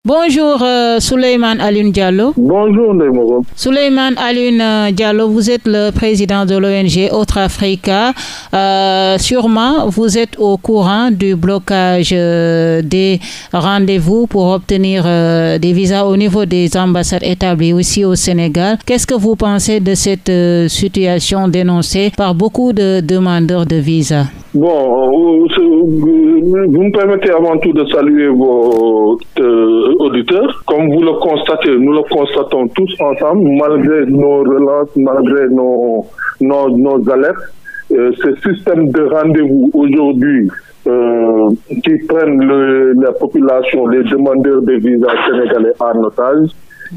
Bonjour Souleymane Alioune Diallo. Bonjour Ndeye. Souleymane Alioune Diallo, vous êtes le président de l'ONG Autre-Africa. Sûrement, vous êtes au courant du blocage des rendez-vous pour obtenir des visas au niveau des ambassades établies aussi au Sénégal. Qu'est-ce que vous pensez de cette situation dénoncée par beaucoup de demandeurs de visas? Bon, vous me permettez avant tout de saluer vos auditeurs. Comme vous le constatez, nous le constatons tous ensemble, malgré nos relances, malgré nos alertes. Ce système de rendez-vous aujourd'hui qui prennent la population, les demandeurs de visas sénégalais en otage,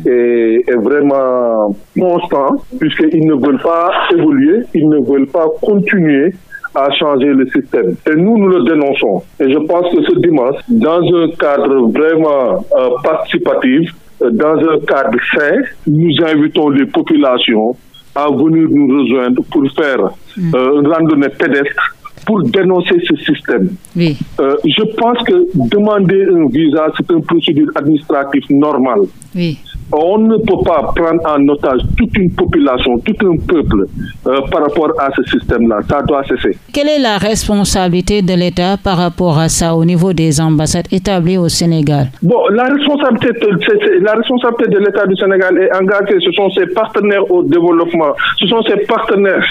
est vraiment constant, puisqu'ils ne veulent pas évoluer, ils ne veulent pas continuer à changer le système. Et nous le dénonçons. Et je pense que ce dimanche, dans un cadre vraiment participatif, dans un cadre sain, nous invitons les populations à venir nous rejoindre pour faire une randonnée pédestre pour dénoncer ce système. Oui. Je pense que demander un visa, c'est une procédure administrative normale. Oui. On ne peut pas prendre en otage toute une population, tout un peuple par rapport à ce système-là. Ça doit cesser. Quelle est la responsabilité de l'État par rapport à ça au niveau des ambassades établies au Sénégal? Bon, la responsabilité de l'État du Sénégal est engagée. Ce sont ses partenaires au développement, ce sont ses partenaires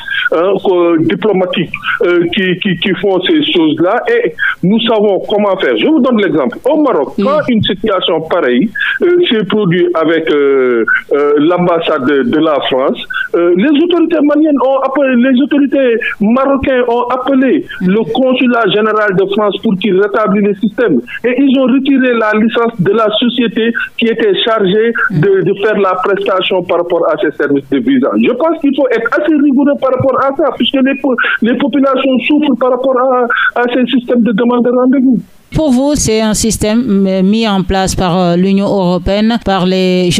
diplomatiques qui font ces choses-là et nous savons comment faire. Je vous donne l'exemple. Au Maroc, quand une situation pareille s'est produite avec l'ambassade de la France, les autorités maliennes ont appelé, les autorités marocaines ont appelé le consulat général de France pour qu'il rétablisse le système. Et ils ont retiré la licence de la société qui était chargée de faire la prestation par rapport à ces services de visa. Je pense qu'il faut être assez rigoureux par rapport à ça, puisque les populations souffrent par rapport à ces systèmes de demande de rendez-vous. Pour vous, c'est un système mis en place par l'Union européenne, par les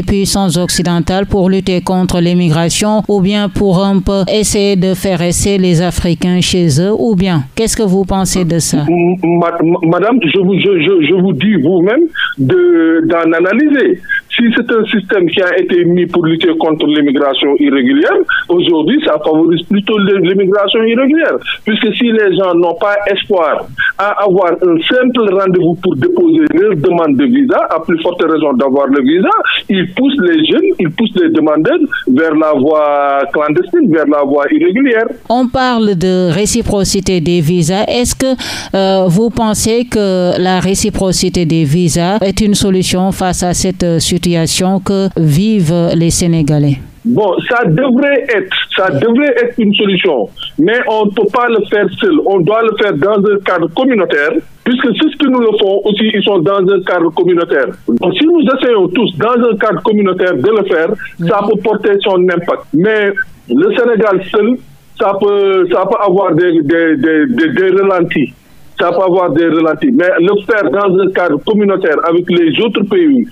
puissances occidentales pour lutter contre l'immigration, ou bien pour un peu essayer de faire rester les Africains chez eux, ou bien qu'est-ce que vous pensez de ça? Madame, je vous dis vous-même d'en analyser. Si c'est un système qui a été mis pour lutter contre l'immigration irrégulière, aujourd'hui, ça favorise plutôt l'immigration irrégulière. Puisque si les gens n'ont pas espoir à avoir un simple rendez-vous pour déposer leur demande de visa, à plus forte raison d'avoir le visa, ils poussent les jeunes, ils poussent les demandeurs vers la voie clandestine, vers la voie irrégulière. On parle de réciprocité des visas. Est-ce que vous pensez que la réciprocité des visas est une solution face à cette situation que vivent les Sénégalais? Bon, ça devrait être une solution, mais on ne peut pas le faire seul. On doit le faire dans un cadre communautaire, puisque ceux qui nous le font aussi, ils sont dans un cadre communautaire. Donc, si nous essayons tous dans un cadre communautaire de le faire, ça peut porter son impact. Mais le Sénégal seul, ça peut avoir des ralentis. Ça peut avoir des ralentis. Mais le faire dans un cadre communautaire avec les autres pays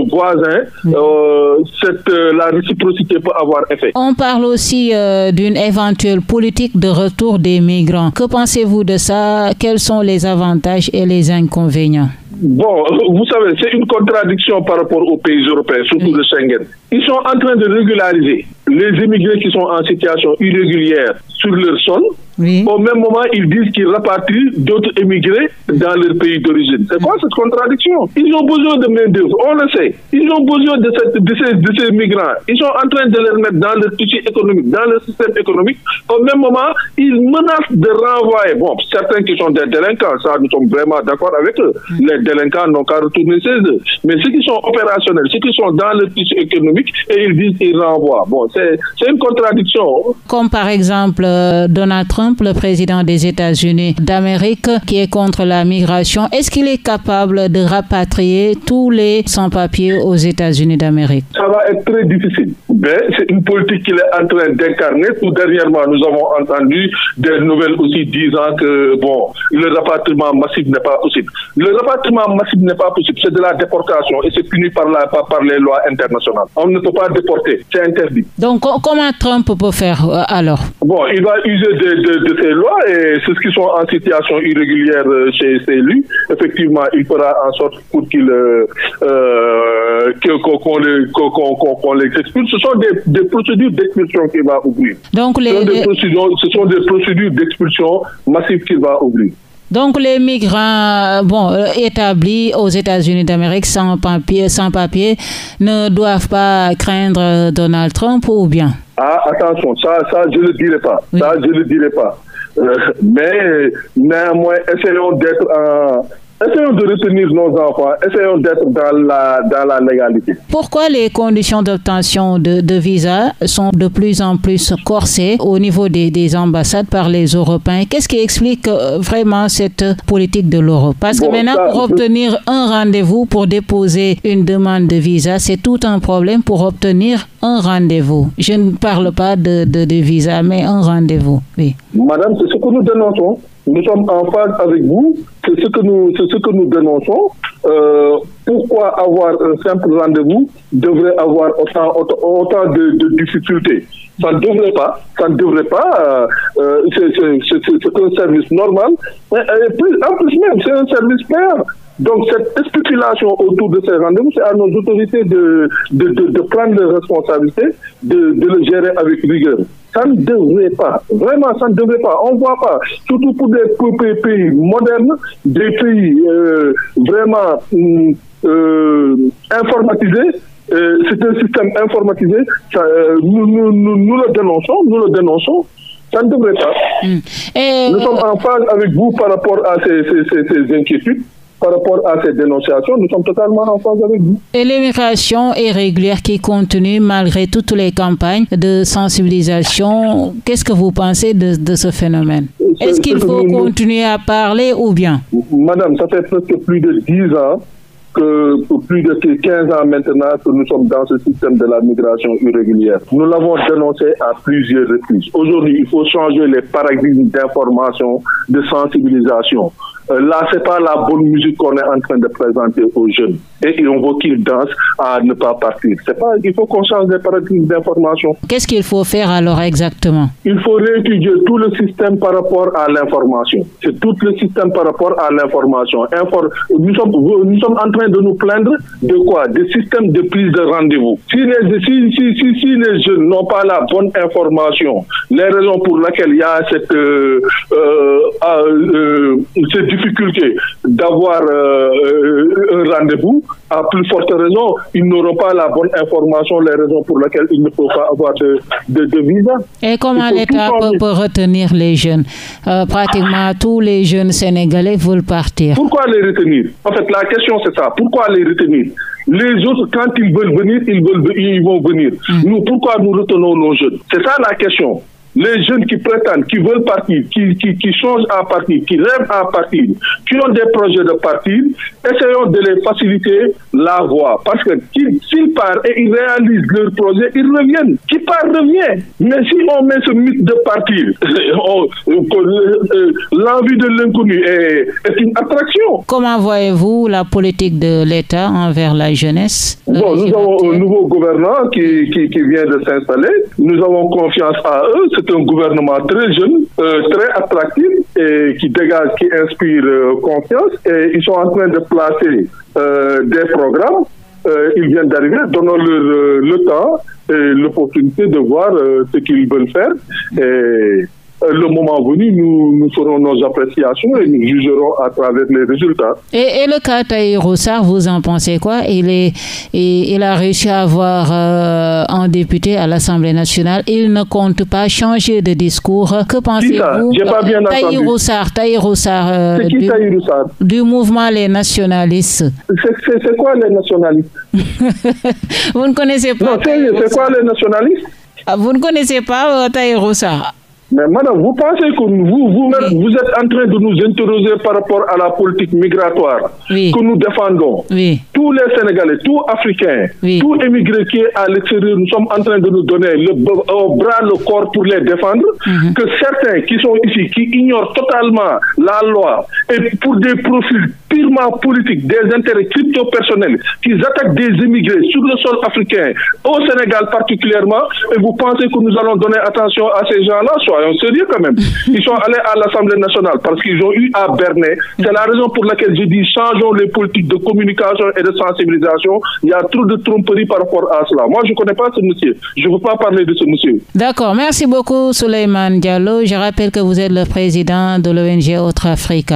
voisins, la réciprocité peut avoir effet. On parle aussi d'une éventuelle politique de retour des migrants. Que pensez-vous de ça? Quels sont les avantages et les inconvénients? Bon, vous savez, c'est une contradiction par rapport aux pays européens, surtout le Schengen. Ils sont en train de régulariser les immigrés qui sont en situation irrégulière sur leur sol. Oui. Au même moment, ils disent qu'ils rapatrient d'autres immigrés dans leur pays d'origine. C'est quoi cette contradiction? Ils ont besoin de main-d'œuvre, on le sait. Ils ont besoin de ces migrants. Ils sont en train de les mettre dans leur tissu économique, dans leur système économique. Au même moment, ils menacent de renvoyer. Bon, certains qui sont des délinquants, ça, nous sommes vraiment d'accord avec eux. Les délinquants n'ont qu'à retourner chez eux. Mais ceux qui sont opérationnels, ceux qui sont dans leur tissu économique, et ils disent qu'ils renvoient. Bon, c'est une contradiction. Comme par exemple Donald Trump, le président des États-Unis d'Amérique, qui est contre la migration. Est-ce qu'il est capable de rapatrier tous les sans-papiers aux États-Unis d'Amérique? Ça va être très difficile. Mais c'est une politique qu'il est en train d'incarner. Tout dernièrement, nous avons entendu des nouvelles aussi disant que bon, le rapatriement massif n'est pas possible. Le rapatriement massif n'est pas possible. C'est de la déportation et c'est puni par les lois internationales. On ne peut pas déporter. C'est interdit. Donc, comment Trump peut faire alors? Bon, il va user de ces lois et ceux qui sont en situation irrégulière chez lui, effectivement, il fera en sorte pour qu'on les expulse. Ce sont des procédures d'expulsion qu'il va ouvrir. Donc, ce sont des procédures d'expulsion massives qu'il va ouvrir. Donc les migrants établis aux États-Unis d'Amérique sans papier ne doivent pas craindre Donald Trump ou bien? Ah, attention, ça je ne le dirai pas. Oui. Ça je ne le dirai pas. Mais néanmoins, essayons de retenir nos enfants, essayons d'être dans la légalité. Pourquoi les conditions d'obtention de visa sont de plus en plus corsées au niveau des ambassades par les Européens? Qu'est-ce qui explique vraiment cette politique de l'Europe? Parce que maintenant, pour obtenir un rendez-vous, pour déposer une demande de visa, c'est tout un problème pour obtenir un rendez-vous. Je ne parle pas de visa, mais un rendez-vous, oui. Madame, c'est ce que nous dénonçons. Nous sommes en phase avec vous, c'est ce que nous dénonçons. Pourquoi avoir un simple rendez-vous devrait avoir autant de difficultés? Ça ne devrait pas. C'est un service normal. En plus même, c'est un service payant. Donc cette spéculation autour de ces rendez-vous, c'est à nos autorités de prendre les responsabilités, de le gérer avec rigueur. Ça ne devrait pas. Vraiment, ça ne devrait pas. On ne voit pas. Surtout pour des pays modernes, des pays vraiment informatisés. C'est un système informatisé. Nous le dénonçons. Ça ne devrait pas. Nous sommes en phase avec vous par rapport à ces inquiétudes. Par rapport à ces dénonciations, nous sommes totalement en phase avec vous. Et l'immigration irrégulière qui continue malgré toutes les campagnes de sensibilisation, qu'est-ce que vous pensez de ce phénomène? Est-ce qu'il faut continuer à parler ou bien? Madame, ça fait presque plus de 10 ans, pour plus de 15 ans maintenant que nous sommes dans ce système de la migration irrégulière. Nous l'avons dénoncé à plusieurs reprises. Aujourd'hui, il faut changer les paradigmes d'information, de sensibilisation. Là, c'est pas la bonne musique qu'on est en train de présenter aux jeunes. Et on veut qu'ils dansent à ne pas partir. Il faut qu'on change les paradigmes d'information. Qu'est-ce qu'il faut faire alors exactement? Il faut réétudier tout le système par rapport à l'information. C'est tout le système par rapport à l'information. Nous sommes en train de nous plaindre de quoi? Des systèmes de prise de rendez-vous. Si les jeunes n'ont pas la bonne information, les raisons pour lesquelles il y a cette difficulté d'avoir un rendez-vous, à plus forte raison, ils n'auront pas la bonne information, les raisons pour lesquelles ils ne peuvent pas avoir de visa. Et comment l'État peut retenir les jeunes? Pratiquement tous les jeunes Sénégalais veulent partir. Pourquoi les retenir? En fait, la question c'est ça. Pourquoi les retenir? Les autres, quand ils veulent venir, ils vont venir. Nous, pourquoi nous retenons nos jeunes? C'est ça la question. Les jeunes qui prétendent, qui veulent partir, qui changent à partir, qui rêvent à partir, qui ont des projets de partir, essayons de les faciliter la voie. Parce que s'ils partent et ils réalisent leur projet, ils reviennent. Qui part revient. Mais si on met ce mythe de partir, l'envie de l'inconnu est une attraction. Comment voyez-vous la politique de l'État envers la jeunesse? Bon, nous avons un nouveau gouvernement qui vient de s'installer. Nous avons confiance à eux. C'est un gouvernement très jeune, très attractif et qui dégage, qui inspire confiance. Et ils sont en train de placer des programmes. Ils viennent d'arriver, donnons-leur le temps et l'opportunité de voir ce qu'ils veulent faire. Et le moment venu, nous ferons nos appréciations et nous jugerons à travers les résultats. Et le cas Tahirou Sarr, vous en pensez quoi? Il a réussi à avoir un député à l'Assemblée nationale. Il ne compte pas changer de discours. Que pensez-vous? J'ai pas bien entendu. Tahirou Sarr. C'est qui Tahirou Sarr? Du mouvement Les Nationalistes. C'est quoi les nationalistes? Vous ne connaissez pas? Non, c'est quoi les nationalistes? Vous ne connaissez pas Tahirou Sarr? Mais madame, vous pensez que vous êtes en train de nous interroger par rapport à la politique migratoire que nous défendons? Oui. tous les Sénégalais, tous Africains, oui. tout émigré qui est à l'extérieur, nous sommes en train de nous donner au bras le corps pour les défendre, que certains qui sont ici, qui ignorent totalement la loi et pour des profils purement politiques, des intérêts crypto-personnels, qui attaquent des immigrés sur le sol africain, au Sénégal particulièrement, et vous pensez que nous allons donner attention à ces gens-là? Soyons sérieux quand même. Ils sont allés à l'Assemblée nationale parce qu'ils ont eu à berner. C'est la raison pour laquelle je dis changeons les politiques de communication et de sensibilisation. Il y a trop de tromperie par rapport à cela. Moi, je ne connais pas ce monsieur. Je ne veux pas parler de ce monsieur. D'accord. Merci beaucoup, Souleymane Diallo. Je rappelle que vous êtes le président de l'ONG Otra Africa.